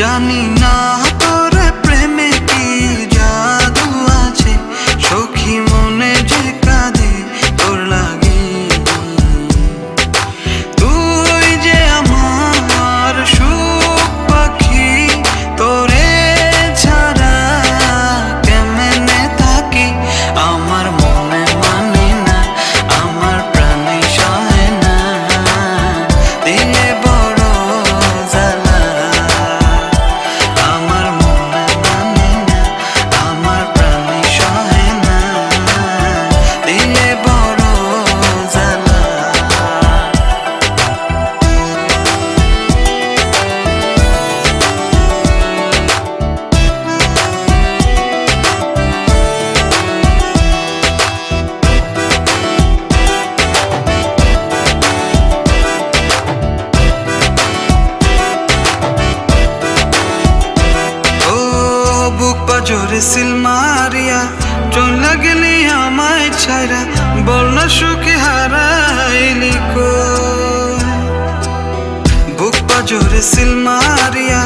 জানি না তোর প্রেমে কি জাদু আছে, সখী মনে যে কাঁদে তোর লাগে। তুই যে আমার সুখ পাখি, তোরে ছাড়া কেমনে থাকি। আমার মনে মানে না, আমার প্রাণে সহে না, দিলে বড় জ্বালা। আমার মনে মানে না, আমার প্রাণে সহে না, দিলে বড় জ্বালা। বুক পাজরে সিল মারিয়া চলে গেলি আমায় ছাইরা, বল না সুখে হারাইলি কই। বুক পাজরে সিল মারিয়া